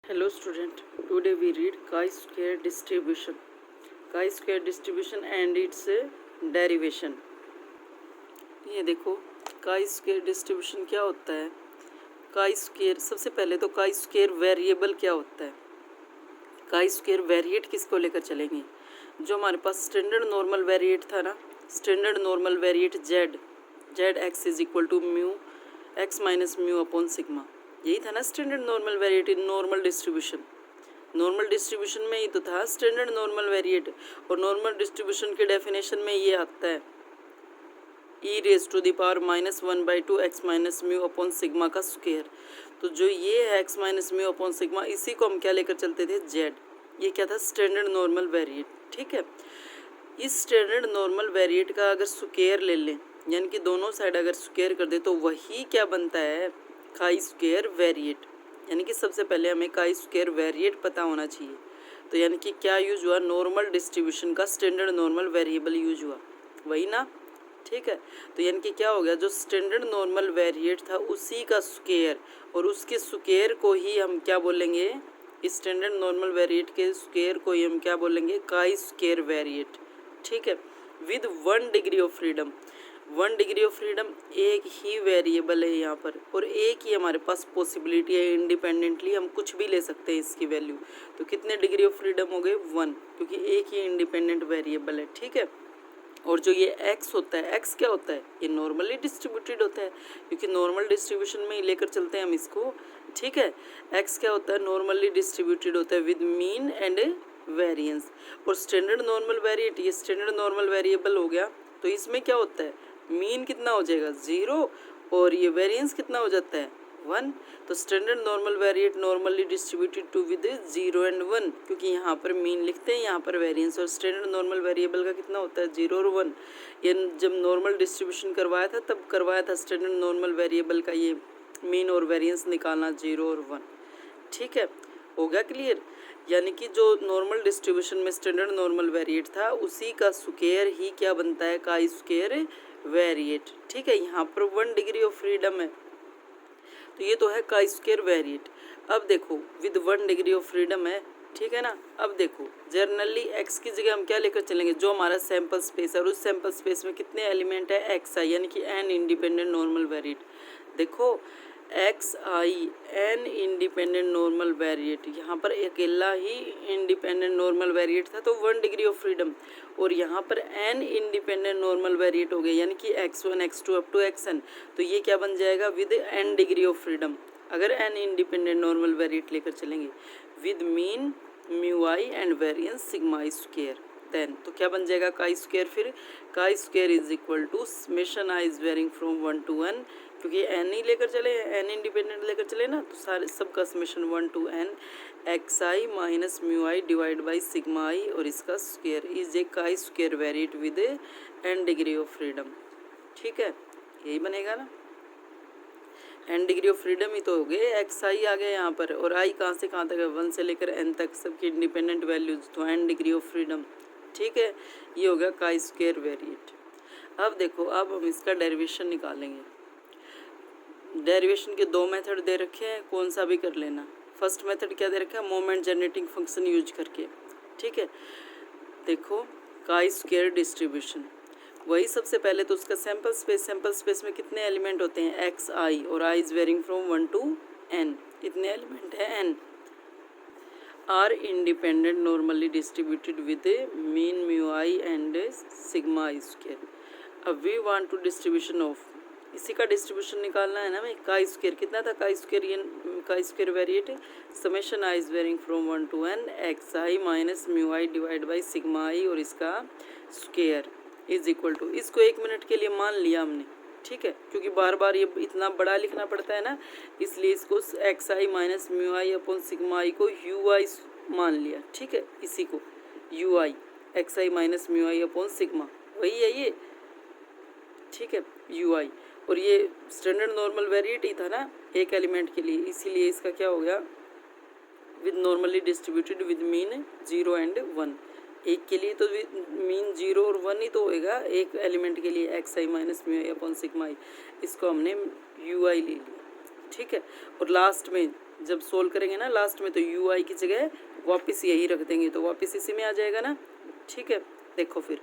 Hello student, today we read chi-square distribution and its derivation. ये देखो chi-square distribution क्या होता है. chi-square सबसे पहले तो chi-square वेरिएबल क्या होता है. chi-square वेरिएट किसको लेकर चलेंगे. जो हमारे पास स्टैंडर्ड नॉर्मल वेरिएट था ना, standard normal variate z x is equal to mu x minus mu upon sigma. यही था ना standard normal variate in normal distribution. Normal distribution में ही तो था स्टैंडर्ड नॉर्मल वेरिएट. और नॉर्मल डिस्ट्रीब्यूशन के डेफिनेशन में ये आता है e raise to the power -1/2 x minus mu upon sigma का स्क्वायर. तो जो ये है x minus mu upon sigma, इसी को हम क्या लेकर चलते थे, z. ये क्या था, स्टैंडर्ड नॉर्मल वेरिएट. ठीक है, इस स्टैंडर्ड नॉर्मल वेरिएट का अगर स्क्वायर ले लें, यानी कि दोनों साइड अगर स्क्वायर कर दे, तो वही क्या बनता है, काई स्क्वायर वेरिएट. यानी कि सबसे पहले हमें काई स्क्वायर वेरिएट पता होना चाहिए. तो यानी कि क्या यूज हुआ, नॉर्मल डिस्ट्रीब्यूशन का स्टैंडर्ड नॉर्मल वेरिएबल यूज हुआ, वही ना. ठीक है, तो यानी कि क्या हो गया, जो स्टैंडर्ड नॉर्मल वेरिएट था उसी का स्क्वायर, और उसके स्क्वायर को ही हम क्या बोलेंगे, स्टैंडर्ड नॉर्मल वेरिएट के स्क्वायर को ही हम क्या बोलेंगे, काई स्क्वायर वेरिएट. ठीक है, with 1 degree of freedom. 1 degree of freedom, एक ही वेरिएबल है यहाँ पर, और एक ही हमारे पास पॉसिबिलिटी है, इंडिपेंडेंटली हम कुछ भी ले सकते हैं इसकी वैल्यू. तो कितने डिग्री ऑफ फ्रीडम हो गए, 1, क्योंकि एक ही इंडिपेंडेंट वेरिएबल है. ठीक है, और जो ये x होता है, x क्या होता है, ये नॉर्मली डिस्ट्रीब्यूटेड होता है, क्योंकि नॉर्मल डिस्ट्रीब्यूशन में ही लेकर चलते हैं हम इसको. ठीक है, x क्या होता है, नॉर्मली डिस्ट्रीब्यूटेड होता है विद मीन एंड वेरिएंस. और स्टैंडर्ड नॉर्मल वेरिएट, ये स्टैंडर्ड नॉर्मल वेरिएबल हो गया, तो इसमें क्या होता है, मीन कितना हो जाएगा, 0, और ये वेरिएंस कितना हो जाता है, 1. तो standard normal variate normally distributed to with 0 and 1, क्योंकि यहाँ पर मीन लिखते हैं, यहाँ पर वेरिएंस. और स्टैंडर्ड नॉर्मल वेरिएबल का कितना होता है, 0 और 1. ये जब नॉर्मल डिस्ट्रीब्यूशन करवाया था, तब करवाया था स्टैंडर्ड नॉर्मल वेरिएबल का ये मीन और वेरिएंस निकालना, 0 और 1. ठीक है, हो गया क्लियर. यानी कि जो नॉर्मल डिस्ट्रीब्यूशन में स्टैंडर्ड नॉर्मल वेरिएट था, उसी का स्क्वायर ही क्या बनता है, काई स्क्वायर वेरिएट. ठीक है, यहाँ पर 1 डिग्री ऑफ फ्रीडम है, तो ये तो है काई स्क्वायर वेरिएट. अब देखो, विद 1 डिग्री ऑफ फ्रीडम है, ठीक है ना. अब देखो, जनरली x की जगह हम क्या लेकर चलेंगे, जो हमारा सैंपल स्पेस है, और उस सैंपल स्पेस में कितने एलिमेंट है, xi, यानी कि n इंडिपेंडेंट नॉर्मल वेरिएट. देखो xi n independent normal variate, यहाँ पर अकेला ही इंडिपेंडेंट नॉर्मल वेरिएट था, तो 1 डिग्री ऑफ फ्रीडम. और यहाँ पर n इंडिपेंडेंट नॉर्मल वेरिएट हो गए, यानी कि x1 x2 up to xn. तो ये क्या बन जाएगा, with n degree of freedom, अगर n इंडिपेंडेंट नॉर्मल वेरिएट लेकर चलेंगे, with mean mu i and variance sigma i square. Then तो क्या बन जाएगा, काई स्क्वायर. फिर chi square is equal to summation i is varying from 1 to n, क्योंकि n ही लेकर चले, n इंडिपेंडेंट लेकर चले ना, तो सारे सबका summation 1 to n x i minus mu i divide by sigma i, और इसका square is a chi square variate with n degree of freedom. ठीक है, यही बनेगा ना, n डिग्री ऑफ फ्रीडम ही तो हो गए, एक्स आई आ गया यहाँ पर, और आई कहाँ से कहाँ तक है, 1 से लेकर n तक सबकी इंडिपेंडेंट वैल्यूज, तो n डिग्री ऑफ फ्रीडम. ठीक है, ये हो गया काई स्क्वायर वेरिएट. अब देखो, अब हम इसका डेरिवेशन निकालेंगे. डेरिवेशन के 2 मेथड दे रखे हैं, कौन सा भी कर लेना. फर्स्ट मेथड क्या दे रखा है, मोमेंट जनरेटिंग फंक्शन यूज करके. ठीक है, देखो काई स्क्वायर डिस्ट्रीब्यूशन, वही सबसे पहले तो उसका सैंपल स्पेस में कितने एलिमेंट होते हैं, एक्स आई, और i is varying from 1 to n. इतने एलिमेंट है n, are independent normally distributed with mean mu i and sigma i square. अब we want to distribution of, इसी का डिस्ट्रीब्यूशन निकालना है ना हमें. काई स्क्वायर कितना था, काई स्क्वायर, ये chi square variate summation i is varying from 1 to n x i minus mu i divide by sigma i, और इसका स्क्वायर इज इक्वल टू, इसको 1 मिनट के लिए मान लिया हमने. ठीक है, क्योंकि बार बार ये इतना बड़ा लिखना पड़ता है ना, इसलिए इसको x i minus mu i upon sigma आई को यू आई मान लिया. ठीक है, इसी को you I, x i minus mu i upon sigma, वही है ये. ठीक है, यू आई, और ये स्टैंडर्ड नॉर्मल वेरिएट ही था ना एक एलिमेंट के लिए, इसीलिए इसका क्या हो गया, with normally distributed with mean 0 and 1. एक के लिए तो मीन 0 और 1 ही तो होएगा, एक एलिमेंट के लिए x i minus mu i upon sigma आई, इसको हमने यू आई ले लिया. ठीक है, और लास्ट में जब सोल्व करेंगे ना लास्ट में, तो यू आई की जगह वापस यही रख देंगे, तो वापस इसी में आ जाएगा ना। ठीक है, देखो फिर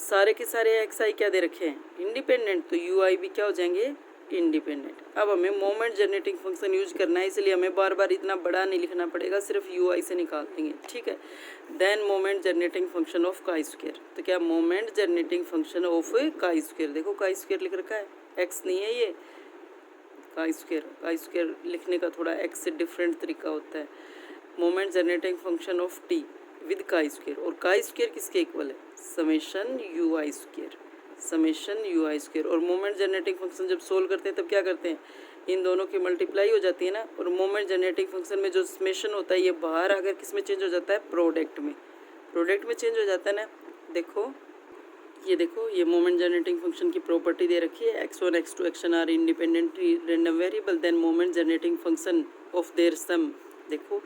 सारे के सारे एक्स आई क्या दे रखे हैं, इंडिपेंडेंट, तो यू आई भी क्या हो जाएंगे, इंडिपेंडेंट। अब हमें मोमेंट जनरेटिंग फंक्शन यूज करना है, इसलिए हमें बार बार इतना बड़ा नहीं लिखना पड़ेगा, सिर्फ यू आई से निकाल देंगे। ठीक है, then moment generating function of chi square, तो क्या moment generating function of chi square, देखो काई स्क्वायर लिख रखा है, एक्स नहीं है ये, काई स्क्वायर लिखने का थोड़ा एक्स से डिफरेंट तरीका होता है। Moment generating function of T with chi square, और काई स्क्वायर किसके इक्वल है, summation u i square, summation u i square. और मोमेंट जनरेटिंग फंक्शन जब सोल्व करते हैं तब क्या करते हैं, इन दोनों की मल्टीप्लाई हो जाती है ना। और मोमेंट जनरेटिंग फंक्शन में जो समेशन होता है ये बाहर आकर किस में चेंज हो जाता है, प्रोडक्ट में, प्रोडक्ट में चेंज हो जाता है ना। देखो ये मोमेंट जनरेटिंग फंक्शन की प्रॉपर्टी दे रखी है, x1 x2 xn are independently random variable, then moment generating function of their sum. देखो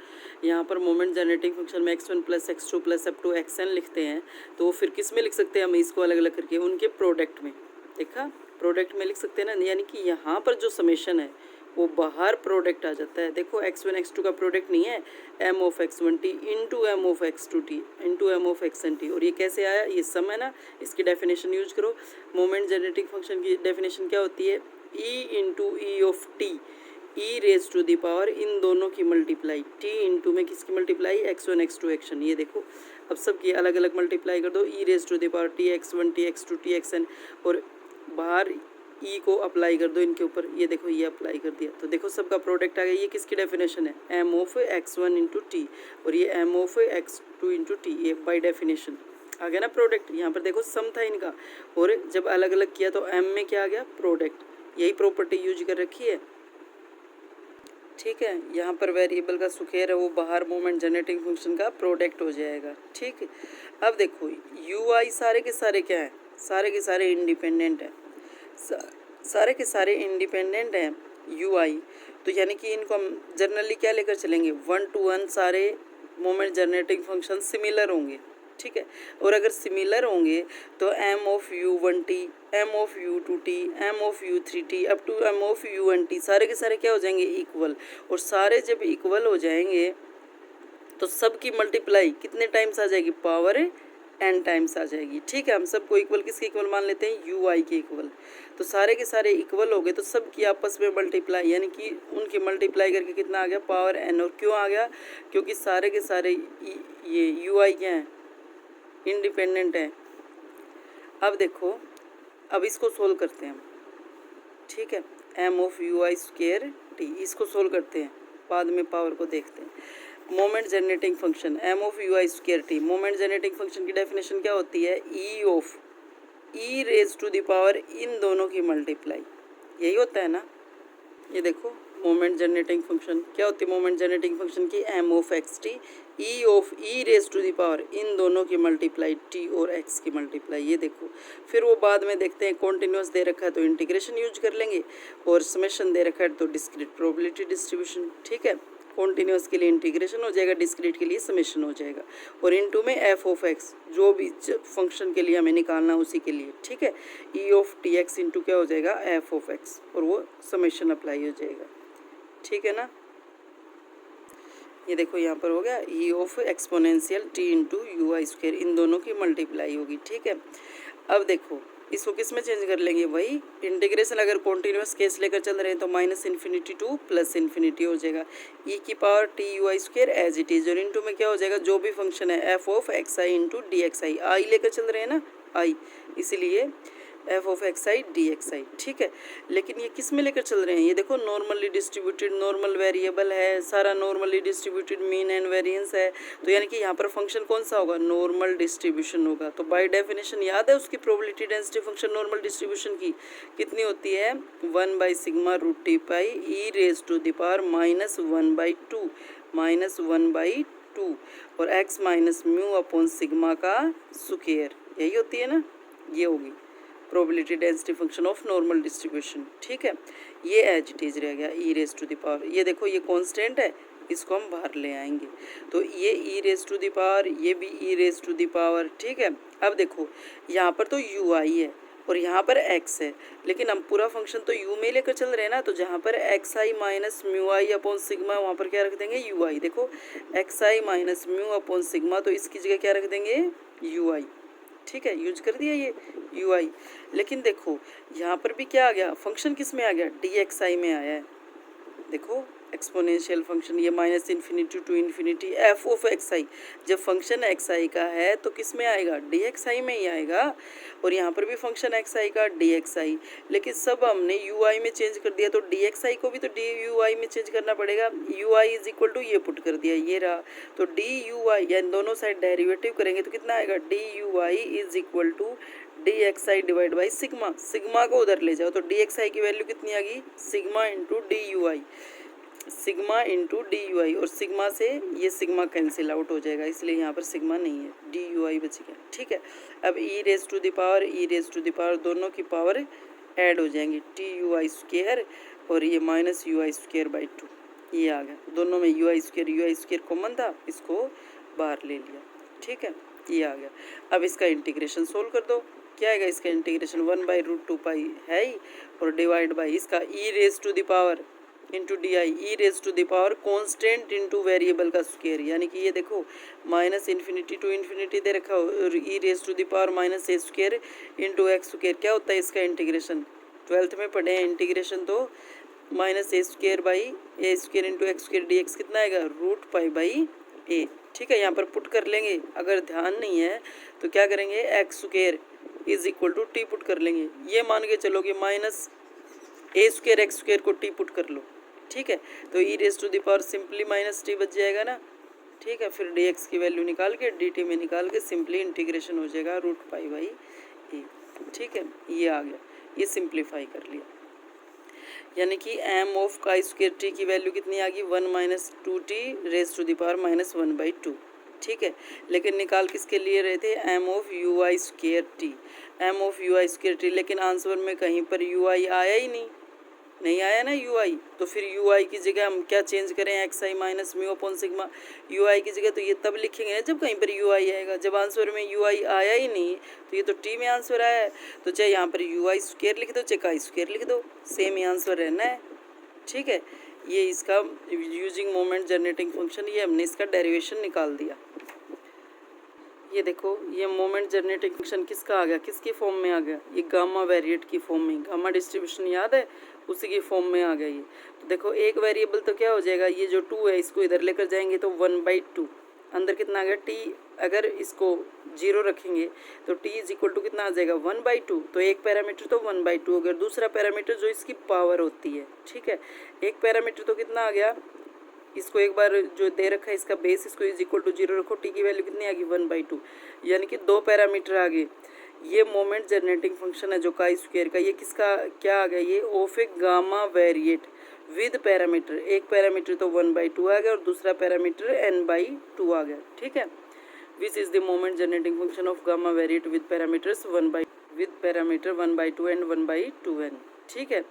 यहाँ पर मोमेंट जनरेटिंग फंक्शन में x1 plus x2 plus up to xn लिखते हैं, तो फिर किस में लिख सकते हैं हम इसको अलग अलग करके, उनके प्रोडक्ट में। देखा, प्रोडक्ट में लिख सकते हैं ना, यानी कि यहाँ पर जो समेशन है वो बाहर प्रोडक्ट आ जाता है। देखो x1 x2 का प्रोडक्ट नहीं है, m of x1 t into m of x2 t into m of xn t, और ये कैसे आया, ये सम है ना, इसकी डेफिनेशन यूज करो। मोमेंट जनरेटिंग फंक्शन की डेफिनेशन क्या होती है, e into E of t, e raise to the power इन दोनों की मल्टीप्लाई, t इंटू में किसकी मल्टीप्लाई, x1 x2 xn। ये देखो अब सब की अलग अलग मल्टीप्लाई कर दो, e raise to the power t x1 t x2 t xn, और बाहर ई को अप्लाई कर दो इनके ऊपर, ये देखो ये अप्लाई कर दिया, तो देखो सबका प्रोडक्ट आ गया। ये किसकी डेफिनेशन है, M of x1 into T, और ये M of x2 into T, ये बाई डेफिनेशन आ गया ना प्रोडक्ट। यहाँ पर देखो सम था इनका, और जब अलग अलग किया तो एम में क्या आ गया, प्रोडक्ट, यही प्रॉपर्टी यूज कर रखी है। ठीक है, यहाँ पर वेरिएबल का स्क्वायर है वो बाहर मोमेंट जनरेटिंग फंक्शन का प्रोडक्ट हो जाएगा। ठीक है, अब देखो यू आई सारे के सारे क्या है, सारे के सारे इंडिपेंडेंट है, सारे के सारे इंडिपेंडेंट हैं यू आई, तो यानी कि इनको हम जनरली क्या लेकर चलेंगे, 1 to 1 सारे मोमेंट जनरेटिंग फंक्शन सिमिलर होंगे। ठीक है, और अगर सिमिलर होंगे तो m of u1 t, m of u2 t, m of u3 t up to m of u1 t सारे के सारे क्या हो जाएंगे, इक्वल। और सारे जब इक्वल हो जाएंगे तो सब की मल्टीप्लाई कितने टाइम्स आ जाएगी, पावर n टाइम्स आ जाएगी। ठीक है, हम सबको इक्वल किसके इक्वल मान लेते हैं, यू आई के इक्वल। तो सारे के सारे इक्वल हो गए तो सब की आपस में मल्टीप्लाई, यानी कि उनकी मल्टीप्लाई करके कितना आ गया, पावर n। और क्यों आ गया, क्योंकि सारे के सारे ये यू आई क्या हैं, इंडिपेंडेंट है। अब देखो, अब इसको सोल्व करते हैं। ठीक है, m of you i square T, इसको सोल्व करते हैं, बाद में पावर को देखते हैं। Moment generating function m of you i square T, moment generating function की डेफिनेशन क्या होती है, e of E raise to the power इन दोनों की मल्टीप्लाई, यही होता है ना। ये देखो मोमेंट जनरेटिंग फंक्शन क्या होती है, मोमेंट जनरेटिंग फंक्शन की m of X T, E of E raise to the power इन दोनों की मल्टीप्लाई, t और x की मल्टीप्लाई। ये देखो फिर वो बाद में देखते हैं, कॉन्टिन्यूस दे रखा है तो इंटीग्रेशन यूज कर लेंगे, और समेशन दे रखा है तो डिस्क्रीट प्रोबेबिलिटी डिस्ट्रीब्यूशन। ठीक है, कॉन्टिन्यूस के लिए इंटीग्रेशन हो जाएगा, डिस्क्रीट के लिए समेशन हो जाएगा, और इनटू में एफ ऑफ एक्स जो भी फंक्शन के लिए हमें निकालना उसी के लिए। ठीक है, ई ऑफ टी एक्स इंटू क्या हो जाएगा, एफ ऑफ एक्स, और वो समेशन अप्लाई हो जाएगा। ठीक है ना, ये देखो यहाँ पर हो गया e of exponential t into u i square, इन दोनों की मल्टीप्लाई होगी। ठीक है, अब देखो इसको किस में चेंज कर लेंगे, वही इंटीग्रेशन, अगर कॉन्टिन्यूस केस लेकर चल रहे हैं तो minus infinity to plus infinity हो जाएगा, ई की power t u i square as it is, और इंटू में क्या हो जाएगा, जो भी फंक्शन है f of x i into d x i, i लेकर चल रहे हैं ना आई, इसीलिए f of x i d x i. ठीक है, लेकिन ये किस में लेकर चल रहे हैं, ये देखो नॉर्मली डिस्ट्रीब्यूटेड नॉर्मल वेरिएबल है, सारा normally distributed mean and variance है, तो यानी कि यहाँ पर फंक्शन कौन सा होगा, नॉर्मल डिस्ट्रीब्यूशन होगा। तो बाय डेफिनेशन याद है उसकी probability density function normal distribution की कितनी होती है, 1/σ√t pi e raise to the power -1/2 -1/2, और x minus mu upon sigma का स्क्वायर, यही होती है ना, ये होगी probability density function of normal distribution. ठीक है, ये एज इट इज रह गया e raise to the power, ये देखो ये कांस्टेंट है, इसको हम बाहर ले आएंगे, तो ये ई रेज टू द पावर, ये भी ई रेज टू द पावर। ठीक है, अब देखो यहाँ पर तो यू आई है, और यहाँ पर x है, लेकिन हम पूरा फंक्शन तो u में लेकर चल रहे हैं ना, तो जहाँ पर x i minus mu i upon sigma वहाँ पर क्या रख देंगे यू आई। देखो x i minus mu upon sigma, तो इसकी जगह क्या रख देंगे यू आई। ठीक है, यूज कर दिया ये यू आई। लेकिन देखो यहाँ पर भी क्या आ गया, फंक्शन किस में आ गया, डी एक्स आई में आया है। देखो एक्सपोनेंशियल फंक्शन, ये minus infinity to infinity f of x i, जब फंक्शन एक्स आई का है तो किस में आएगा, डी एक्स आई में ही आएगा। और यहाँ पर भी फंक्शन एक्स आई का डी एक्स आई, लेकिन सब हमने यू आई में चेंज कर दिया, तो डी एक्स आई को भी तो डी यू आई में चेंज करना पड़ेगा। U I is equal to ये पुट कर दिया, ये रहा, तो डी यू आई या दोनों साइड डेरिवेटिव करेंगे तो कितना आएगा, D you I is equal to D x I divide by sigma. Sigma को उधर ले जाओ तो डी एक्स आई की वैल्यू कितनी आ गई, sigma into d you i, sigma into d you i, और सिग्मा से ये सिग्मा कैंसिल आउट हो जाएगा, इसलिए यहाँ पर सिग्मा नहीं है, डी यू आई बच गया। ठीक है, अब ई रेज टू द पावर दोनों की पावर ऐड हो जाएंगी, टी यू आई स्क्वेयर और ये minus you I square by 2, ये आ गया। दोनों में यू आई स्क्वेयर कॉमन था, इसको बाहर ले लिया। ठीक है, ये आ गया। अब इसका इंटीग्रेशन सोल्व कर दो, क्या आएगा इसका इंटीग्रेशन, 1/√2 है ही, और डिवाइड बाई इसका e raise to the power into d i, e raise to the power constant into variable का स्क्वेयर, यानी कि ये देखो माइनस इन्फिनिटी टू इन्फिनिटी दे रखा हो, और e raise to the power minus a square into x square, क्या होता है इसका इंटीग्रेशन, 12th में पढ़े हैं इंटीग्रेशन, तो minus a square by A square into x square D x कितना आएगा, √π/a। ठीक है, यहाँ पर पुट कर लेंगे, अगर ध्यान नहीं है तो क्या करेंगे, x square is equal to t put कर लेंगे, ये मान के चलो कि minus a square x square को टी पुट कर लो। ठीक है, तो e raise to the power simply minus t बच जाएगा ना। ठीक है, फिर डी एक्स की वैल्यू निकाल के डी टी में निकाल के सिंपली इंटीग्रेशन हो जाएगा √π/a। ठीक है, ये आ गया, ये सिंप्लीफाई कर लिया, यानी कि एम ऑफ का स्क्वेयर टी की वैल्यू कितनी आ गई, 1 minus 2t raise to the power minus 1/2। ठीक है, लेकिन निकाल किसके लिए रहे थे, M of you I square T, M of you I square T, लेकिन आंसर में कहीं पर यू आई आया ही नहीं आया ना यू आई, तो फिर यू आई की जगह हम क्या चेंज करें, x i minus mu upon sigma, u i की जगह तो ये तब लिखेंगे ना जब कहीं पर यू आई आएगा, जब आंसर में यू आई आया ही नहीं, तो ये तो टी में आंसर आया है, तो चाहे यहाँ पर यू आई स्क्वेयर लिख दो चाहे का स्क्वेयर लिख दो, सेम ही आंसर रहना है। ठीक है, ये इसका यूजिंग मोमेंट जनरेटिंग फंक्शन, ये हमने इसका डेरिवेशन निकाल दिया। ये देखो ये मोमेंट जनरेटिंग फंक्शन किसका आ गया, किसकी फॉर्म में आ गया, ये गामा वेरिएट की फॉर्म में, गामा डिस्ट्रीब्यूशन याद है, उसी की फॉर्म में आ गया ये। तो देखो एक वेरिएबल तो क्या हो जाएगा, ये जो 2 है इसको इधर लेकर जाएंगे तो 1/2, अंदर कितना आ गया टी, अगर इसको 0 रखेंगे तो टी इज इक्वल टू कितना आ जाएगा 1/2, तो एक पैरामीटर तो 1/2 हो गया, दूसरा पैरामीटर जो इसकी पावर होती है। ठीक है, एक पैरामीटर तो कितना आ गया, इसको एक बार जो दे रखा है इसका बेस, इसको इज इक्वल टू 0 रखो, टी की वैल्यू कितनी आ गई 1/2, यानी कि 2 पैरामीटर आ गए। ये मोमेंट जनरेटिंग फंक्शन है जो का स्क्वायर का, ये किसका क्या आ गया, ये of A gamma variate with parameter, एक पैरामीटर तो 1/2 आ गया और दूसरा पैरामीटर n/2 आ गया। ठीक है, which is the moment generating function of gamma variate with parameters 1/2 and 1/2n। ठीक है,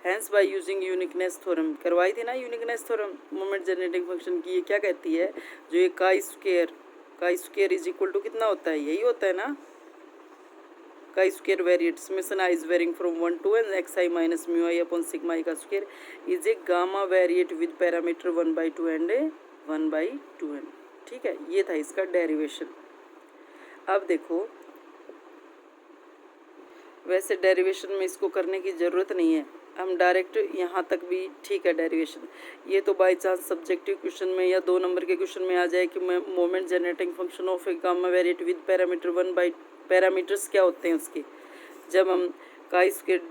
hence by using uniqueness theorem, करवाई थी ना uniqueness theorem moment generating function की, ये क्या कहती है, जो ये का स्क्वायर इज इक्वल टू कितना होता है, यही होता है ना, का square variate summation i is varying from 1 to n x i minus mu i upon sigma i का square is a gamma variate with parameter 1/2 and 1/2n। ठीक है, ये था इसका डेरिवेशन। अब देखो वैसे डेरिवेशन में इसको करने की ज़रूरत नहीं है, हम डायरेक्ट यहाँ तक भी ठीक है डेरिवेशन, ये तो बाई चांस सब्जेक्टिव क्वेश्चन में या 2 नंबर के क्वेश्चन में आ जाए कि moment generating function of A gamma variate with parameter 1/, parameters क्या होते हैं उसके, जब हम का स्क्वायर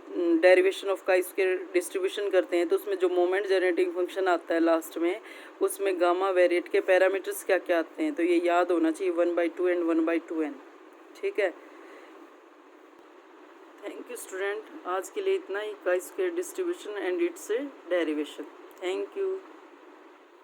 डेरिवेशन ऑफ का स्क्वायर डिस्ट्रीब्यूशन करते हैं तो उसमें जो मोमेंट जनरेटिंग फंक्शन आता है लास्ट में, उसमें गामा वेरिएट के पैरामीटर्स क्या क्या आते हैं, तो ये याद होना चाहिए 1/2 एंड 1/2n। ठीक है, थैंक यू स्टूडेंट, आज के लिए इतना ही, का square distribution and it's derivation. Thank you.